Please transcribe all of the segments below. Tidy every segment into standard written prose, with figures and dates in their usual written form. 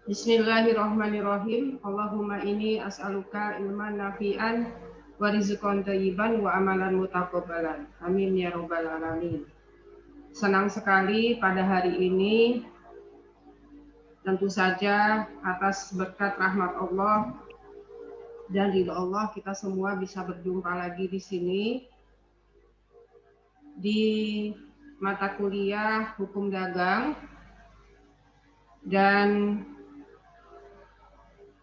Bismillahirrahmanirrahim. Allahumma inni as'aluka ilman nafi'an wa rizqan thayyiban wa amalan mutaqabbalan. Amin ya rabbal alamin. Senang sekali pada hari ini, tentu saja atas berkat rahmat Allah dan ridha Allah kita semua bisa berjumpa lagi di sini di mata kuliah Hukum Dagang, dan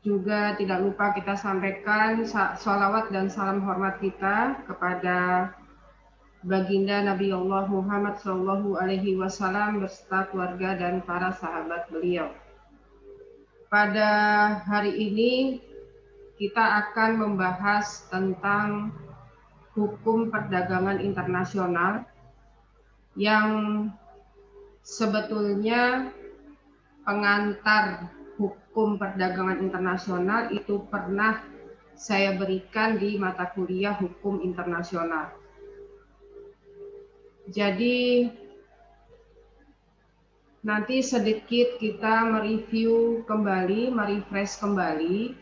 juga tidak lupa kita sampaikan sholawat dan salam hormat kita kepada baginda Nabi Allah Muhammad Shallallahu Alaihi Wasallam beserta keluarga dan para sahabat beliau. Pada hari ini kita akan membahas tentang hukum perdagangan internasional yang sebetulnya pengantar hukum perdagangan internasional itu pernah saya berikan di mata kuliah hukum internasional. Jadi nanti sedikit kita mereview kembali, merefresh kembali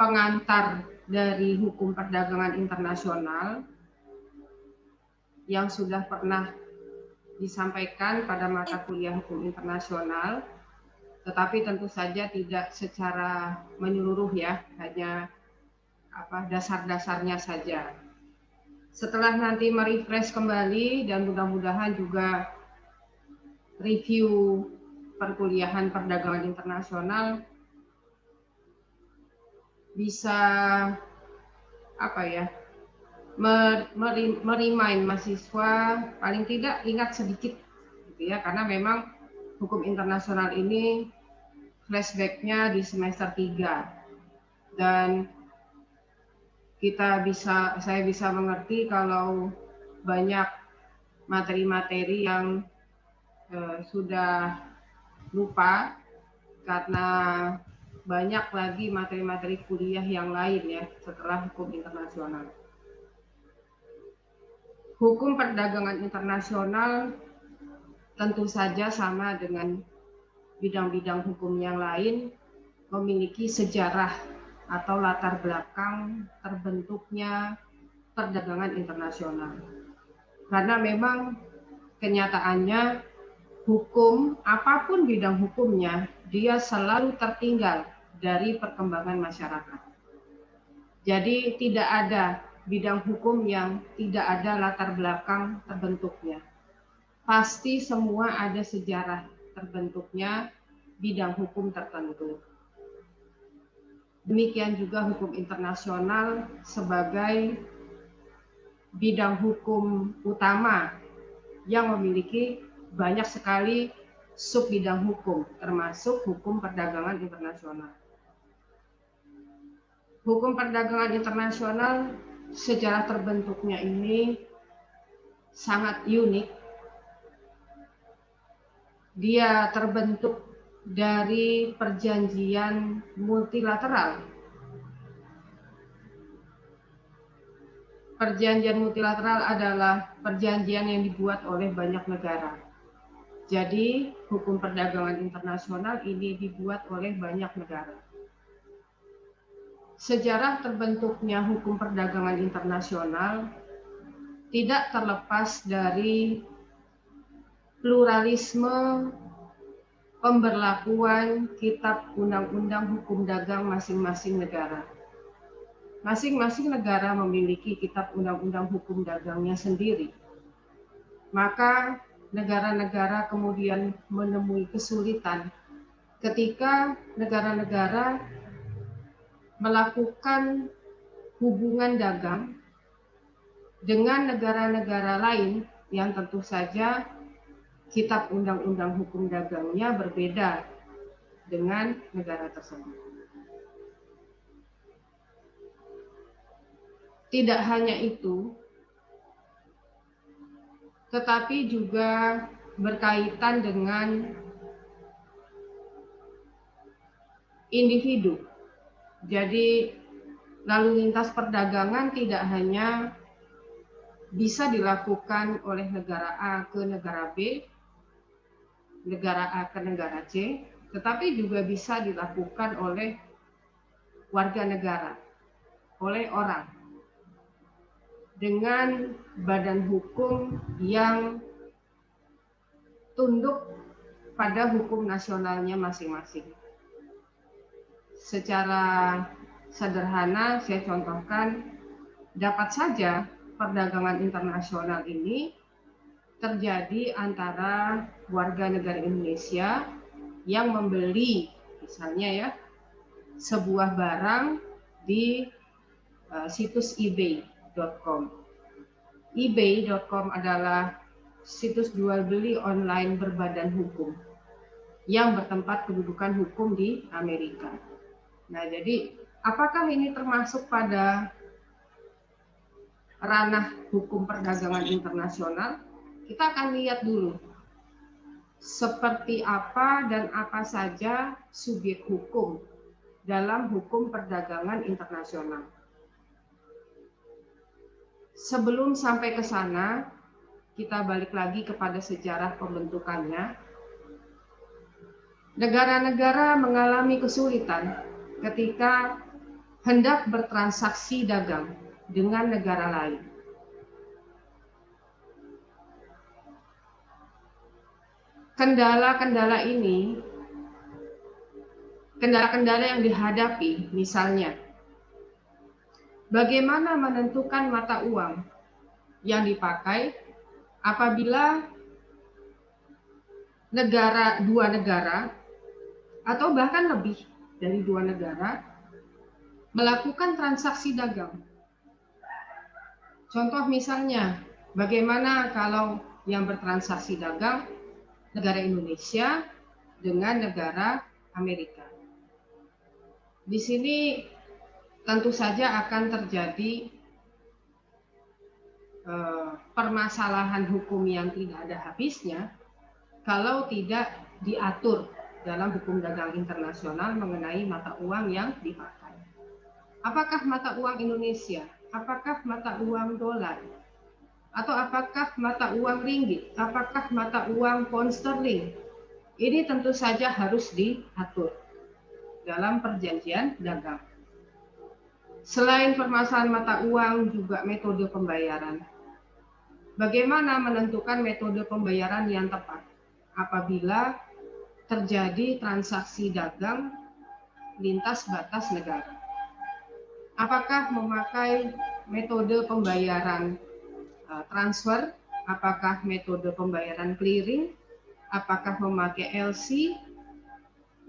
pengantar dari hukum perdagangan internasional yang sudah pernah disampaikan pada mata kuliah hukum internasional, tetapi tentu saja tidak secara menyeluruh ya, hanya dasar-dasarnya saja. Setelah nanti merefresh kembali dan mudah-mudahan juga review perkuliahan perdagangan internasional bisa merimain mahasiswa, paling tidak ingat sedikit gitu ya, karena memang hukum internasional ini flashback-nya di semester 3 dan saya bisa mengerti kalau banyak materi-materi yang sudah lupa karena banyak lagi materi-materi kuliah yang lain ya setelah hukum internasional. Hukum perdagangan internasional tentu saja sama dengan bidang-bidang hukum yang lain memiliki sejarah atau latar belakang terbentuknya perdagangan internasional. Karena memang kenyataannya hukum, apapun bidang hukumnya, dia selalu tertinggal dari perkembangan masyarakat. Jadi tidak ada bidang hukum yang tidak ada latar belakang terbentuknya. Pasti semua ada sejarah terbentuknya bidang hukum tertentu. Demikian juga hukum internasional sebagai bidang hukum utama yang memiliki banyak sekali sub bidang hukum, termasuk hukum perdagangan internasional. Hukum perdagangan internasional sejarah terbentuknya ini sangat unik. Dia terbentuk dari perjanjian multilateral. Perjanjian multilateral adalah perjanjian yang dibuat oleh banyak negara. Jadi, hukum perdagangan internasional ini dibuat oleh banyak negara. Sejarah terbentuknya hukum perdagangan internasional tidak terlepas dari pluralisme pemberlakuan kitab undang-undang hukum dagang masing-masing negara. Masing-masing negara memiliki kitab undang-undang hukum dagangnya sendiri. Maka negara-negara kemudian menemui kesulitan ketika negara-negara melakukan hubungan dagang dengan negara-negara lain yang tentu saja kitab undang-undang hukum dagangnya berbeda dengan negara tersebut. Tidak hanya itu, tetapi juga berkaitan dengan individu. Jadi, lalu lintas perdagangan tidak hanya bisa dilakukan oleh negara A ke negara B, negara A ke negara C, tetapi juga bisa dilakukan oleh warga negara, oleh orang dengan badan hukum yang tunduk pada hukum nasionalnya masing-masing. Secara sederhana saya contohkan, dapat saja perdagangan internasional ini terjadi antara warga negara Indonesia yang membeli misalnya ya sebuah barang di situs ebay.com. ebay.com adalah situs jual beli online berbadan hukum yang bertempat kedudukan hukum di Amerika. Nah, jadi apakah ini termasuk pada ranah hukum perdagangan internasional? Kita akan lihat dulu seperti apa dan apa saja subjek hukum dalam hukum perdagangan internasional. Sebelum sampai ke sana, kita balik lagi kepada sejarah pembentukannya. Negara-negara mengalami kesulitan ketika hendak bertransaksi dagang dengan negara lain. Kendala-kendala ini, kendala-kendala yang dihadapi, misalnya, bagaimana menentukan mata uang yang dipakai apabila dua negara atau bahkan lebih dari dua negara melakukan transaksi dagang. Contoh misalnya, bagaimana kalau yang bertransaksi dagang negara Indonesia dengan negara Amerika. Di sini tentu saja akan terjadi permasalahan hukum yang tidak ada habisnya kalau tidak diatur dalam hukum dagang internasional mengenai mata uang yang dipakai. Apakah mata uang Indonesia? Apakah mata uang dolar? Atau apakah mata uang ringgit? Apakah mata uang pound sterling? Ini tentu saja harus diatur dalam perjanjian dagang. Selain permasalahan mata uang, juga metode pembayaran. Bagaimana menentukan metode pembayaran yang tepat apabila terjadi transaksi dagang lintas batas negara? Apakah memakai metode pembayaran transfer? Apakah metode pembayaran clearing? Apakah memakai LC?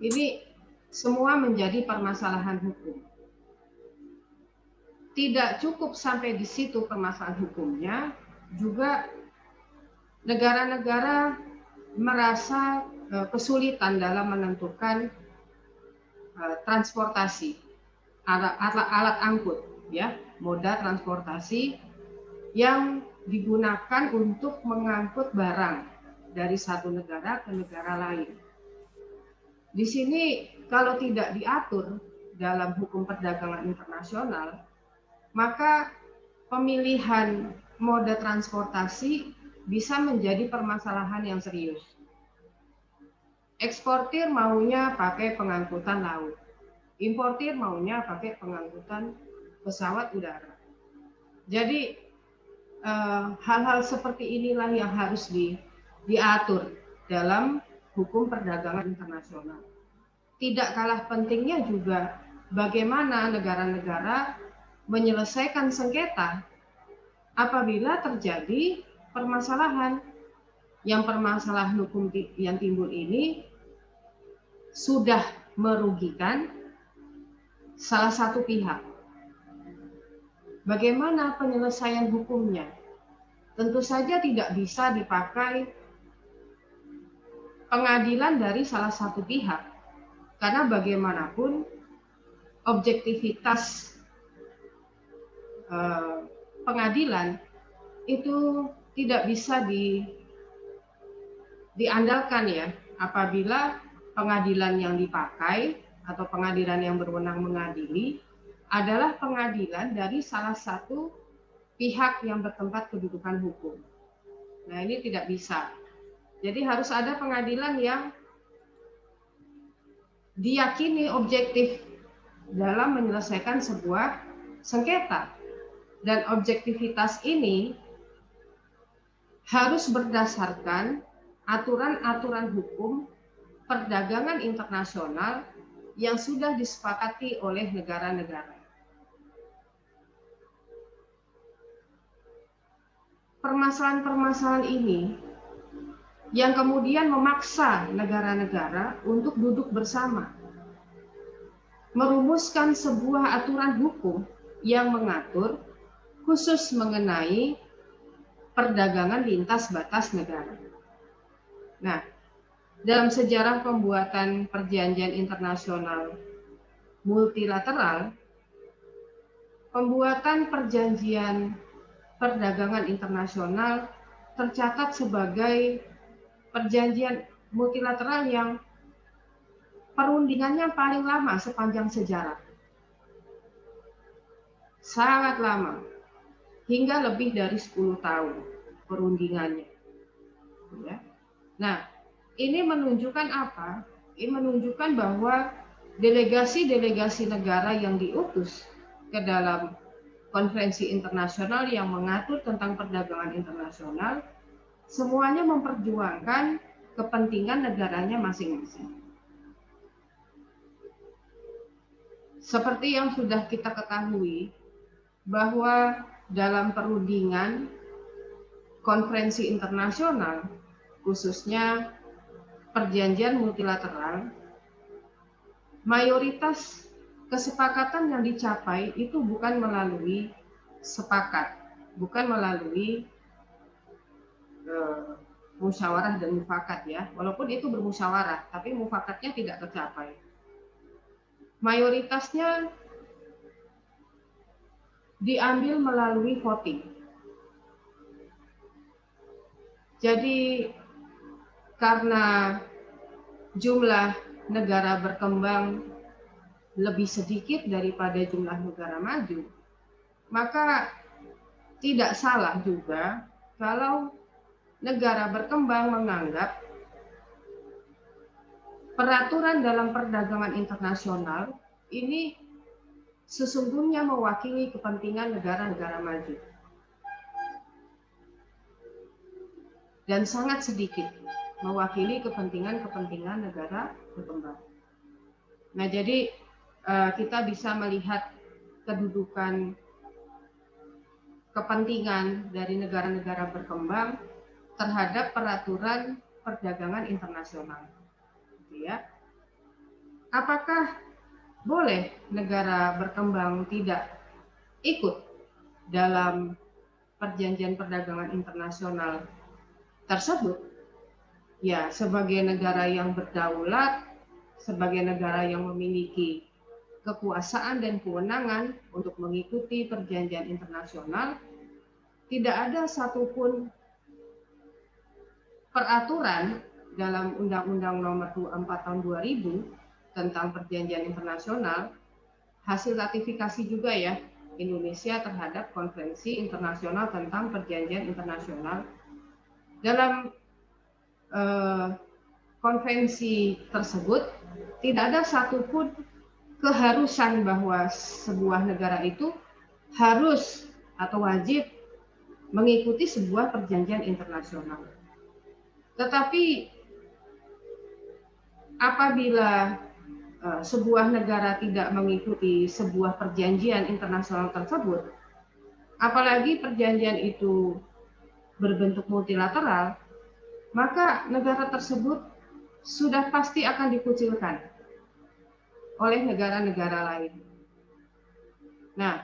Ini semua menjadi permasalahan hukum. Tidak cukup sampai di situ permasalahan hukumnya, juga negara-negara merasa kesulitan dalam menentukan transportasi, alat angkut, ya, moda transportasi yang digunakan untuk mengangkut barang dari satu negara ke negara lain. Di sini kalau tidak diatur dalam hukum perdagangan internasional, maka pemilihan moda transportasi bisa menjadi permasalahan yang serius. Eksportir maunya pakai pengangkutan laut, importir maunya pakai pengangkutan pesawat udara. Jadi hal-hal seperti inilah yang harus diatur dalam hukum perdagangan internasional. Tidak kalah pentingnya juga bagaimana negara-negara menyelesaikan sengketa apabila terjadi permasalahan. Yang permasalahan hukum yang timbul ini sudah merugikan salah satu pihak. Bagaimana penyelesaian hukumnya? Tentu saja tidak bisa dipakai pengadilan dari salah satu pihak, karena bagaimanapun objektivitas pengadilan itu tidak bisa diandalkan ya, apabila pengadilan yang dipakai atau pengadilan yang berwenang mengadili adalah pengadilan dari salah satu pihak yang bertempat kedudukan hukum. Nah, ini tidak bisa. Jadi harus ada pengadilan yang diyakini objektif dalam menyelesaikan sebuah sengketa. Dan objektivitas ini harus berdasarkan aturan-aturan hukum perdagangan internasional yang sudah disepakati oleh negara-negara. Permasalahan-permasalahan ini yang kemudian memaksa negara-negara untuk duduk bersama, merumuskan sebuah aturan hukum yang mengatur khusus mengenai perdagangan lintas batas negara. Nah, dalam sejarah pembuatan perjanjian internasional multilateral, pembuatan perjanjian perdagangan internasional tercatat sebagai perjanjian multilateral yang perundingannya paling lama sepanjang sejarah. Sangat lama, hingga lebih dari 10 tahun perundingannya. Ya. Nah, ini menunjukkan apa? Ini menunjukkan bahwa delegasi-delegasi negara yang diutus ke dalam konferensi internasional yang mengatur tentang perdagangan internasional, semuanya memperjuangkan kepentingan negaranya masing-masing. Seperti yang sudah kita ketahui, bahwa dalam perundingan konferensi internasional, khususnya perjanjian multilateral, mayoritas kesepakatan yang dicapai itu bukan melalui sepakat, bukan melalui musyawarah dan mufakat ya, walaupun itu bermusyawarah, tapi mufakatnya tidak tercapai. Mayoritasnya diambil melalui voting. Jadi karena jumlah negara berkembang lebih sedikit daripada jumlah negara maju, maka tidak salah juga kalau negara berkembang menganggap peraturan dalam perdagangan internasional ini sesungguhnya mewakili kepentingan negara-negara maju. Dan sangat sedikit mewakili kepentingan-kepentingan negara berkembang. Nah, jadi kita bisa melihat kedudukan kepentingan dari negara-negara berkembang terhadap peraturan perdagangan internasional. Ya. Apakah boleh negara berkembang tidak ikut dalam perjanjian perdagangan internasional tersebut? Ya, sebagai negara yang berdaulat, sebagai negara yang memiliki kekuasaan dan kewenangan untuk mengikuti perjanjian internasional, tidak ada satupun peraturan dalam Undang-Undang Nomor 24 Tahun 2000 tentang perjanjian internasional, hasil ratifikasi juga ya Indonesia terhadap konvensi internasional tentang perjanjian internasional. Dalam konvensi tersebut tidak ada satupun keharusan bahwa sebuah negara itu harus atau wajib mengikuti sebuah perjanjian internasional. Tetapi apabila sebuah negara tidak mengikuti sebuah perjanjian internasional tersebut, apalagi perjanjian itu berbentuk multilateral, maka negara tersebut sudah pasti akan dikucilkan oleh negara-negara lain. Nah,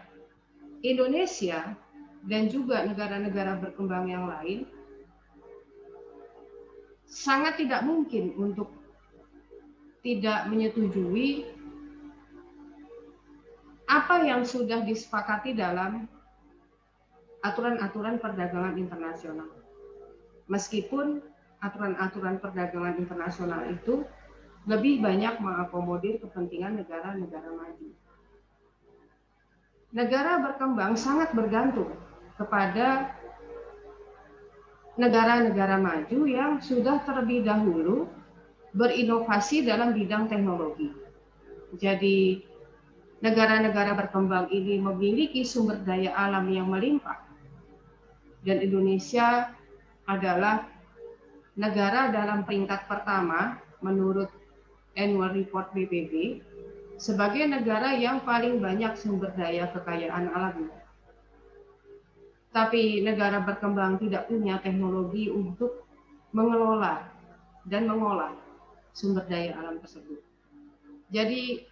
Indonesia dan juga negara-negara berkembang yang lain sangat tidak mungkin untuk tidak menyetujui apa yang sudah disepakati dalam aturan-aturan perdagangan internasional. Meskipun aturan-aturan perdagangan internasional itu lebih banyak mengakomodir kepentingan negara-negara maju. Negara berkembang sangat bergantung kepada negara-negara maju yang sudah terlebih dahulu berinovasi dalam bidang teknologi. Jadi negara-negara berkembang ini memiliki sumber daya alam yang melimpah, dan Indonesia adalah negara dalam peringkat pertama menurut Annual Report PBB sebagai negara yang paling banyak sumber daya kekayaan alamnya. Tapi negara berkembang tidak punya teknologi untuk mengelola dan mengolah sumber daya alam tersebut. Jadi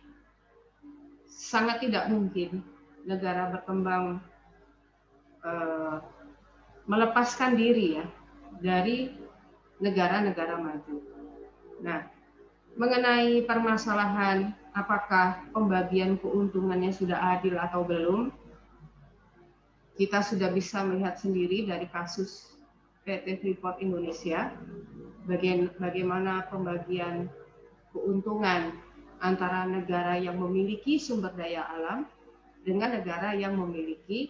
sangat tidak mungkin negara berkembang melepaskan diri ya dari negara-negara maju. Nah, mengenai permasalahan apakah pembagian keuntungannya sudah adil atau belum, kita sudah bisa melihat sendiri dari kasus PT Freeport Indonesia, bagaimana pembagian keuntungan antara negara yang memiliki sumber daya alam dengan negara yang memiliki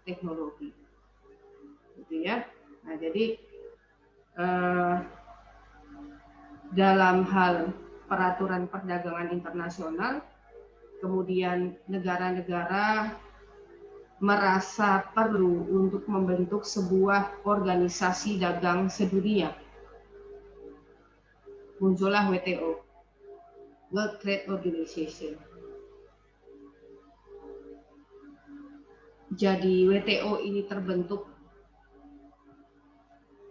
teknologi, gitu ya. Nah, jadi dalam hal peraturan perdagangan internasional, kemudian negara-negara merasa perlu untuk membentuk sebuah organisasi dagang sedunia. Muncullah WTO, World Trade Organization. Jadi WTO ini terbentuk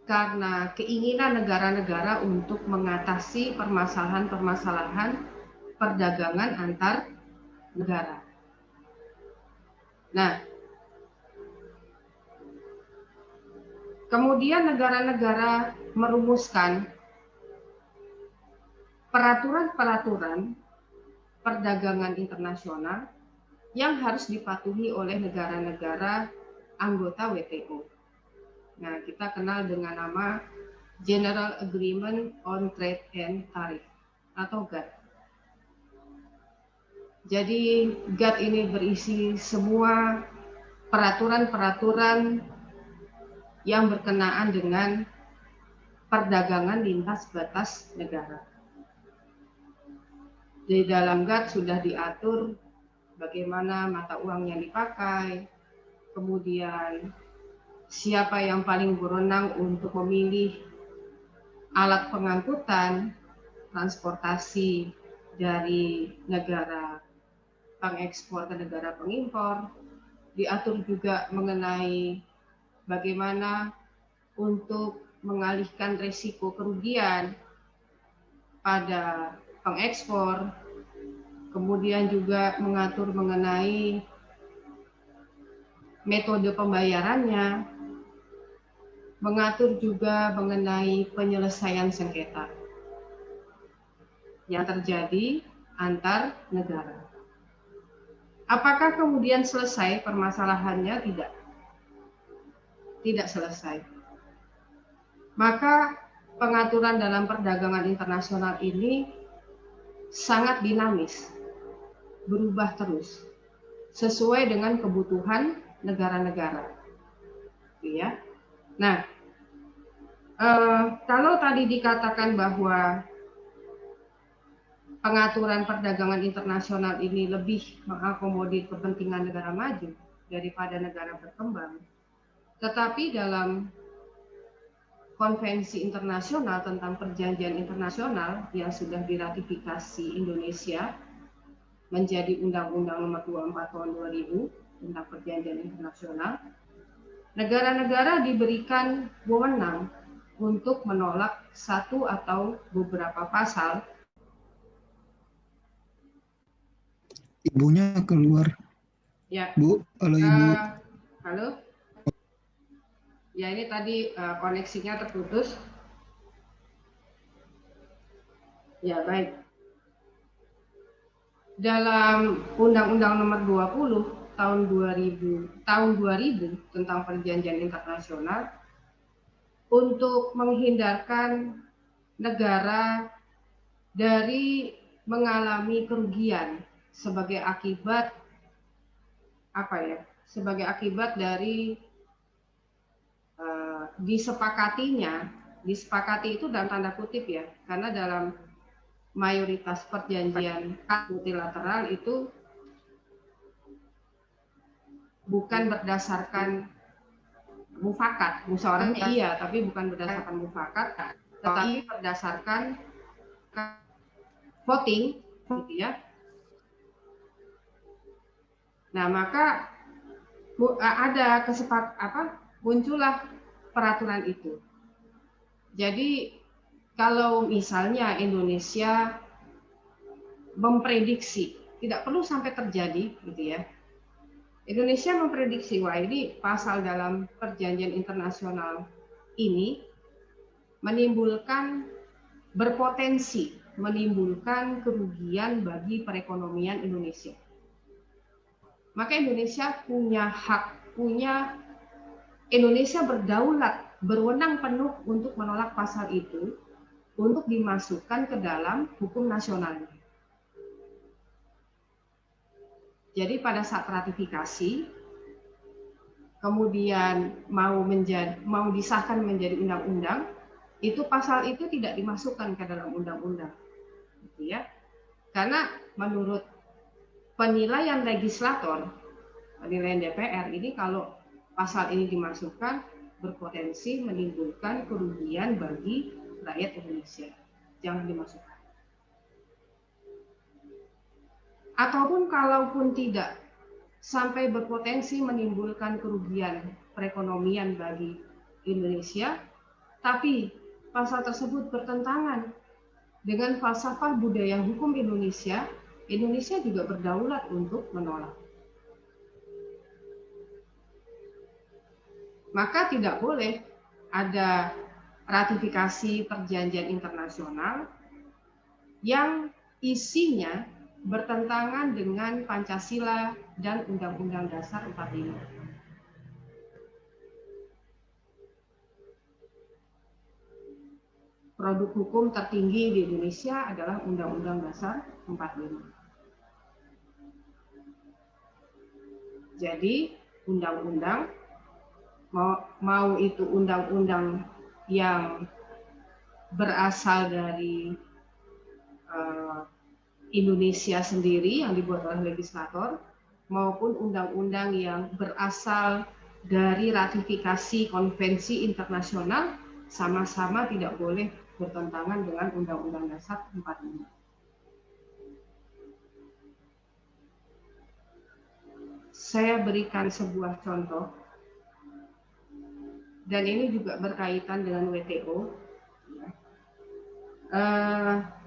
karena keinginan negara-negara untuk mengatasi permasalahan-permasalahan perdagangan antar negara. Nah, kemudian negara-negara merumuskan peraturan-peraturan perdagangan internasional yang harus dipatuhi oleh negara-negara anggota WTO. Nah, kita kenal dengan nama General Agreement on Trade and Tariff atau GATT. Jadi GATT ini berisi semua peraturan-peraturan yang berkenaan dengan perdagangan lintas batas negara. Di dalam GATT sudah diatur bagaimana mata uang yang dipakai, kemudian siapa yang paling berwenang untuk memilih alat pengangkutan, transportasi dari negara pengekspor ke negara pengimpor, diatur juga mengenai bagaimana untuk mengalihkan risiko kerugian pada pengekspor, kemudian juga mengatur mengenai metode pembayarannya, mengatur juga mengenai penyelesaian sengketa yang terjadi antar negara. Apakah kemudian selesai permasalahannya? Tidak. Tidak selesai. Maka pengaturan dalam perdagangan internasional ini sangat dinamis, berubah terus, sesuai dengan kebutuhan negara-negara. Ya. Nah, kalau tadi dikatakan bahwa pengaturan perdagangan internasional ini lebih mengakomodir kepentingan negara maju daripada negara berkembang, tetapi dalam konvensi internasional tentang perjanjian internasional yang sudah diratifikasi Indonesia menjadi Undang-Undang Nomor 24 Tahun 2000 tentang perjanjian internasional, negara-negara diberikan wewenang untuk menolak satu atau beberapa pasal. Ibunya keluar. Ya. Bu, halo Ibu. Halo. Ya, ini tadi koneksinya terputus. Ya, baik. Dalam Undang-Undang Nomor 20 tahun 2000 tentang perjanjian internasional, untuk menghindarkan negara dari mengalami kerugian sebagai akibat sebagai akibat dari disepakati itu dalam tanda kutip ya, karena dalam mayoritas perjanjian multilateral itu bukan berdasarkan mufakat, musyawarahnya iya, tapi bukan berdasarkan mufakat, tetapi berdasarkan voting, gitu ya. Nah, maka ada muncullah peraturan itu. Jadi kalau misalnya Indonesia memprediksi, tidak perlu sampai terjadi, gitu ya. Indonesia memprediksi, wah ini pasal dalam perjanjian internasional ini berpotensi menimbulkan kerugian bagi perekonomian Indonesia. Maka Indonesia Indonesia berdaulat, berwenang penuh untuk menolak pasal itu untuk dimasukkan ke dalam hukum nasionalnya. Jadi pada saat ratifikasi, kemudian mau disahkan menjadi undang-undang, itu pasal itu tidak dimasukkan ke dalam undang-undang, gitu ya. Karena menurut penilaian legislator, penilaian DPR ini, kalau pasal ini dimasukkan berpotensi menimbulkan kerugian bagi rakyat Indonesia. Jangan dimasukkan. Ataupun kalaupun tidak sampai berpotensi menimbulkan kerugian perekonomian bagi Indonesia, tapi pasal tersebut bertentangan dengan falsafah budaya hukum Indonesia, Indonesia juga berdaulat untuk menolak. Maka tidak boleh ada ratifikasi perjanjian internasional yang isinya bertentangan dengan Pancasila dan Undang-Undang Dasar 45. Produk hukum tertinggi di Indonesia adalah Undang-Undang Dasar 45. Jadi undang-undang, mau itu undang-undang yang berasal dari Indonesia sendiri yang dibuat oleh legislator, maupun undang-undang yang berasal dari ratifikasi konvensi internasional, sama-sama tidak boleh bertentangan dengan Undang-Undang Dasar 45. Saya berikan sebuah contoh, dan ini juga berkaitan dengan WTO.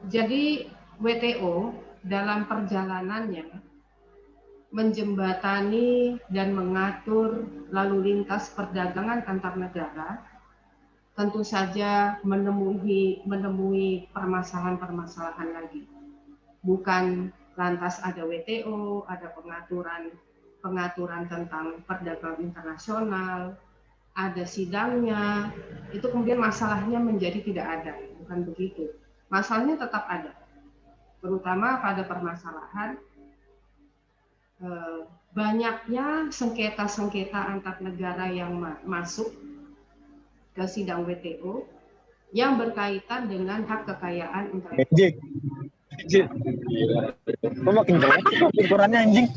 Jadi WTO dalam perjalanannya menjembatani dan mengatur lalu lintas perdagangan antar negara, tentu saja menemui permasalahan-permasalahan lagi. Bukan lantas ada WTO, ada pengaturan tentang perdagangan internasional, ada sidangnya, itu kemudian masalahnya menjadi tidak ada. Bukan begitu. Masalahnya tetap ada. Terutama pada permasalahan banyaknya sengketa-sengketa antar negara yang masuk ke sidang WTO yang berkaitan dengan hak kekayaan intelektual. Anjing. Kok makin jelek sih ukurannya anjing?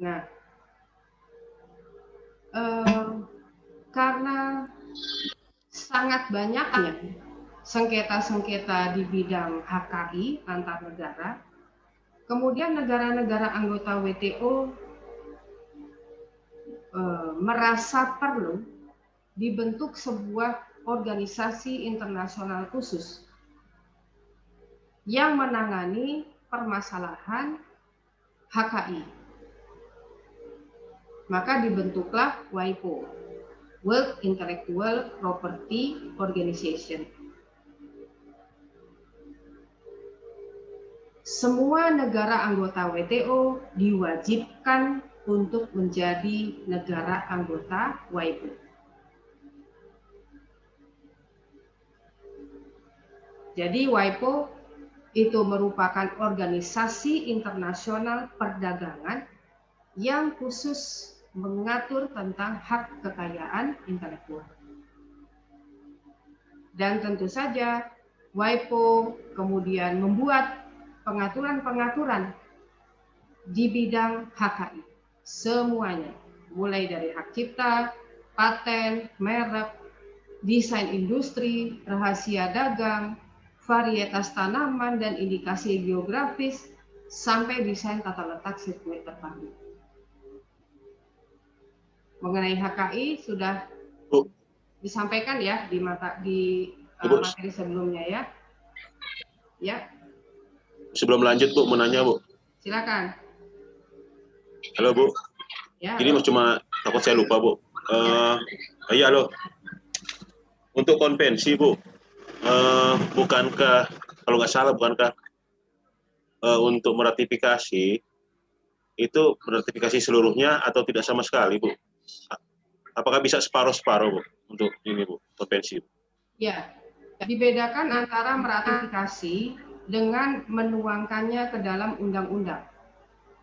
Nah, karena sangat banyaknya sengketa-sengketa di bidang HKI antar negara, kemudian negara-negara anggota WTO merasa perlu dibentuk sebuah organisasi internasional khusus yang menangani permasalahan HKI. Maka dibentuklah WIPO, World Intellectual Property Organization. Semua negara anggota WTO diwajibkan untuk menjadi negara anggota WIPO. Jadi WIPO itu merupakan organisasi internasional perdagangan yang khusus mengatur tentang hak kekayaan intelektual. Dan tentu saja WIPO kemudian membuat pengaturan-pengaturan di bidang HKI. Semuanya, mulai dari hak cipta, paten, merek, desain industri, rahasia dagang, varietas tanaman dan indikasi geografis, sampai desain tata letak sirkuit terpadu. Mengenai HKI sudah disampaikan ya di materi sebelumnya ya. Ya. Sebelum lanjut Bu, mau nanya Bu. Silakan. Halo Bu. Ya, ini cuma takut saya lupa Bu. Iya halo. Untuk konvensi Bu, bukankah kalau nggak salah bukankah untuk meratifikasi itu meratifikasi seluruhnya atau tidak sama sekali Bu? Apakah bisa separuh-separuh Bu untuk ini Bu, konvensi? Ya, dibedakan antara meratifikasi dengan menuangkannya ke dalam undang-undang,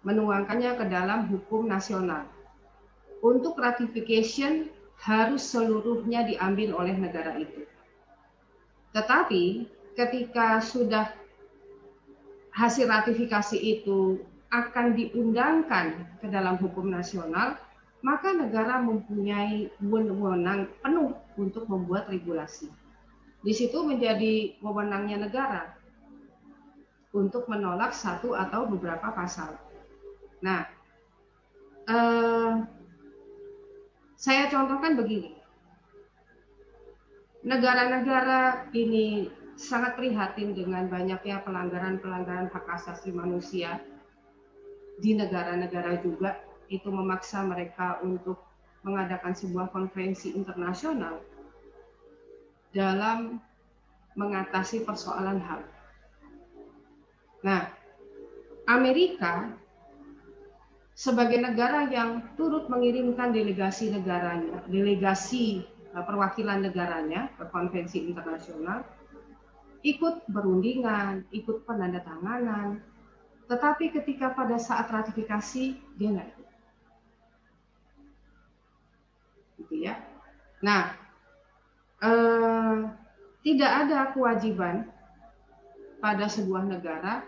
menuangkannya ke dalam hukum nasional. Untuk ratification harus seluruhnya diambil oleh negara itu. Tetapi ketika sudah hasil ratifikasi itu akan diundangkan ke dalam hukum nasional, maka negara mempunyai wewenang penuh untuk membuat regulasi. Di situ menjadi wewenangnya negara untuk menolak satu atau beberapa pasal. Nah, saya contohkan begini. Negara-negara ini sangat prihatin dengan banyaknya pelanggaran-pelanggaran hak asasi manusia di negara-negara juga. Itu memaksa mereka untuk mengadakan sebuah konferensi internasional dalam mengatasi persoalan HAM. Nah, Amerika sebagai negara yang turut mengirimkan delegasi negaranya, delegasi perwakilan negaranya ke konvensi internasional, ikut berundingan, ikut penandatanganan, tetapi ketika pada saat ratifikasi dia nggak ikut. Gitu ya. Nah, tidak ada kewajiban pada sebuah negara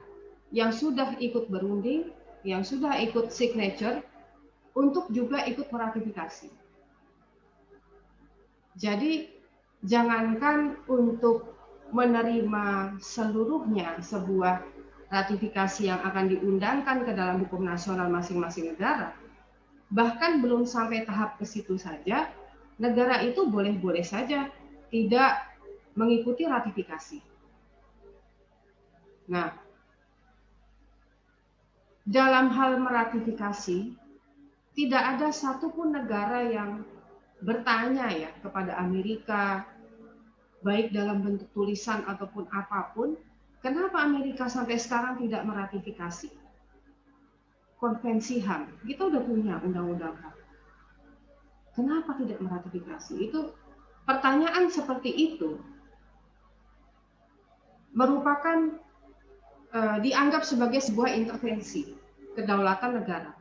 yang sudah ikut berunding, yang sudah ikut signature, untuk juga ikut meratifikasi. Jadi, jangankan untuk menerima seluruhnya sebuah ratifikasi yang akan diundangkan ke dalam hukum nasional masing-masing negara, bahkan belum sampai tahap ke situ saja, negara itu boleh-boleh saja tidak mengikuti ratifikasi. Nah, dalam hal meratifikasi, tidak ada satupun negara yang bertanya ya kepada Amerika, baik dalam bentuk tulisan ataupun apapun, kenapa Amerika sampai sekarang tidak meratifikasi konvensi HAM? Kita udah punya undang-undang HAM. Kenapa tidak meratifikasi? Itu pertanyaan seperti itu merupakan dianggap sebagai sebuah intervensi kedaulatan negara.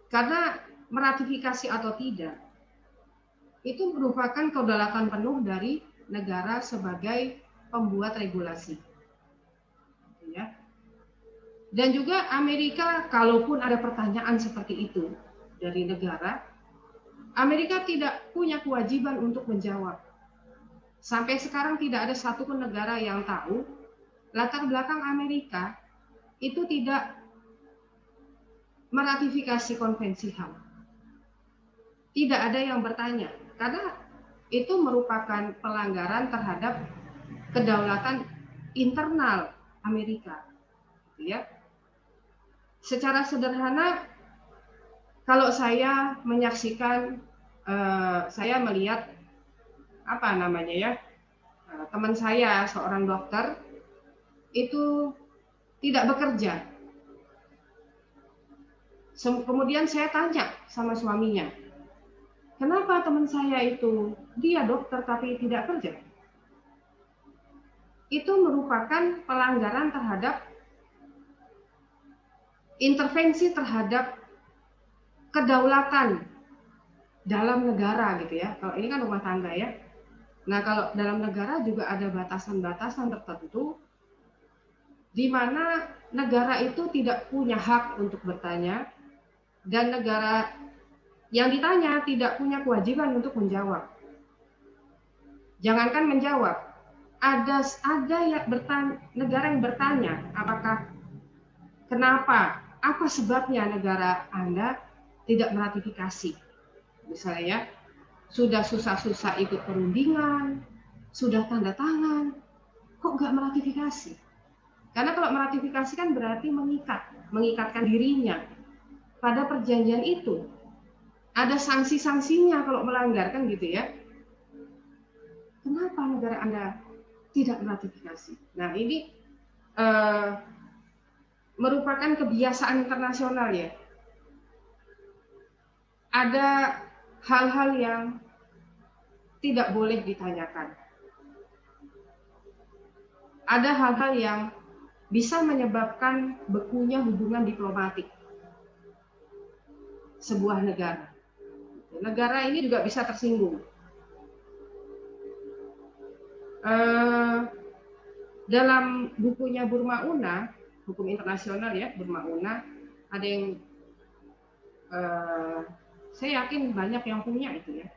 Karena meratifikasi atau tidak, itu merupakan kedaulatan penuh dari negara sebagai pembuat regulasi. Ya. Dan juga Amerika, kalaupun ada pertanyaan seperti itu dari negara, Amerika tidak punya kewajiban untuk menjawab. Sampai sekarang tidak ada satupun negara yang tahu latar belakang Amerika itu tidak meratifikasi konvensi HAM. Tidak ada yang bertanya, karena itu merupakan pelanggaran terhadap kedaulatan internal Amerika. Ya. Secara sederhana, kalau saya menyaksikan, saya melihat apa namanya ya, teman saya seorang dokter itu tidak bekerja. Kemudian saya tanya sama suaminya, kenapa teman saya itu dia dokter tapi tidak kerja? Itu merupakan pelanggaran terhadap intervensi terhadap kedaulatan dalam negara gitu ya. Kalau ini kan rumah tangga ya. Nah, kalau dalam negara juga ada batasan-batasan tertentu di mana negara itu tidak punya hak untuk bertanya dan negara yang ditanya tidak punya kewajiban untuk menjawab. Jangankan menjawab, ada yang bertanya, negara yang bertanya, apakah kenapa, apa sebabnya negara Anda tidak meratifikasi? Misalnya ya, sudah susah-susah ikut perundingan, sudah tanda tangan, kok nggak meratifikasi? Karena kalau meratifikasi kan berarti mengikatkan dirinya pada perjanjian itu. Ada sanksi-sanksinya kalau melanggar kan gitu ya. Kenapa negara Anda tidak meratifikasi? Nah ini merupakan kebiasaan internasional ya. Ada hal-hal yang tidak boleh ditanyakan. Ada hal-hal yang bisa menyebabkan bekunya hubungan diplomatik sebuah negara. Negara ini juga bisa tersinggung. Dalam bukunya Burma Una, hukum internasional ya, Burma Una, ada yang saya yakin banyak yang punya itu ya.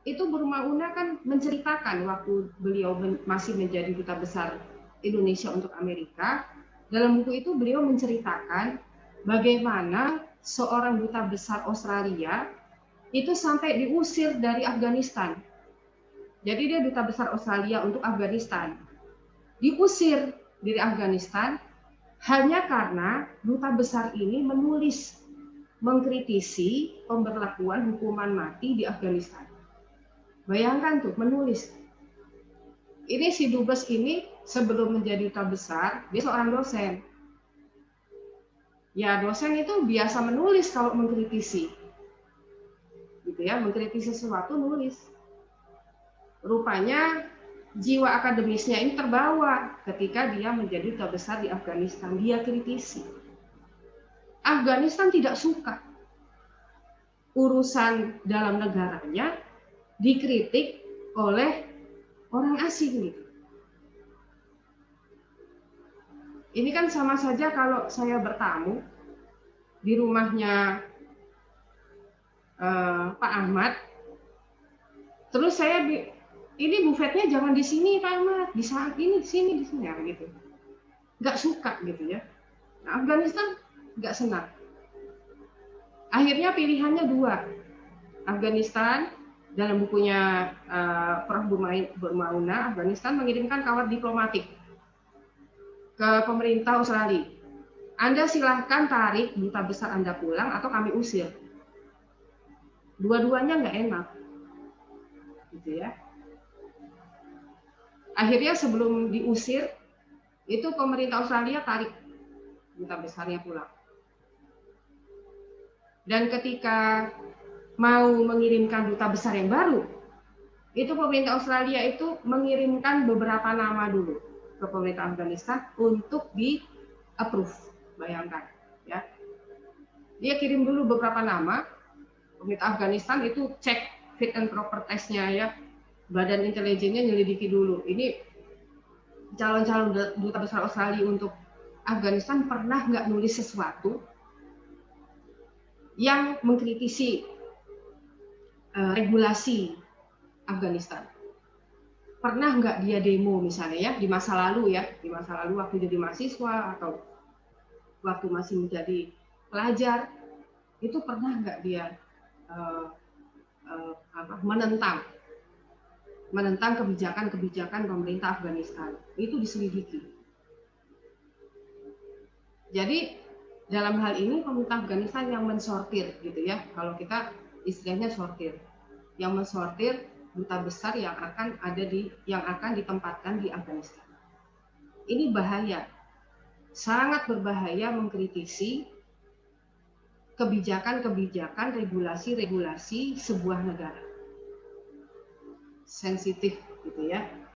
Itu Burma Una kan menceritakan waktu beliau masih menjadi duta besar Indonesia untuk Amerika. Dalam buku itu beliau menceritakan bagaimana seorang duta besar Australia itu sampai diusir dari Afghanistan. Jadi dia duta besar Australia untuk Afghanistan. Diusir dari Afghanistan hanya karena duta besar ini menulis mengkritisi pemberlakuan hukuman mati di Afghanistan. Bayangkan tuh, menulis. Ini si dubes ini sebelum menjadi duta besar, dia seorang dosen. Ya, dosen itu biasa menulis kalau mengkritisi. Gitu ya, mengkritisi sesuatu nulis. Rupanya jiwa akademisnya ini terbawa ketika dia menjadi duta besar di Afghanistan. Dia kritisi. Afghanistan tidak suka urusan dalam negaranya dikritik oleh orang asing gitu. Ini kan sama saja kalau saya bertamu di rumahnya Pak Ahmad, terus saya ini bufetnya jangan di sini Pak Ahmad, di saat ini di sini gitu, nggak suka gitu ya. Nah, Afghanistan nggak senang. Akhirnya pilihannya dua, Afghanistan dalam bukunya Prof. Burma Una, Afghanistan mengirimkan kawat diplomatik ke pemerintah Australia. Anda silahkan tarik duta besar Anda pulang atau kami usir. Dua-duanya nggak enak, gitu ya. Akhirnya sebelum diusir, itu pemerintah Australia tarik duta besarnya pulang. Dan ketika mau mengirimkan duta besar yang baru, itu pemerintah Australia itu mengirimkan beberapa nama dulu ke pemerintah Afghanistan untuk di-approve. Bayangkan, ya. Dia kirim dulu beberapa nama, pemerintah Afghanistan itu cek fit and proper test-nya ya. Badan intelijennya nyelidiki dulu. Ini calon-calon duta besar Australia untuk Afghanistan pernah nggak nulis sesuatu yang mengkritisi regulasi Afghanistan. Pernah nggak dia demo misalnya ya di masa lalu waktu jadi mahasiswa atau waktu masih menjadi pelajar, itu pernah nggak dia menentang kebijakan-kebijakan pemerintah Afghanistan. Itu diselidiki. Jadi dalam hal ini pemerintah Afghanistan yang mensortir gitu ya, kalau kita istilahnya sortir, yang mensortir duta besar yang akan ditempatkan di Afghanistan. Ini bahaya, sangat berbahaya mengkritisi kebijakan-kebijakan, regulasi-regulasi sebuah negara. Sensitif gitu ya.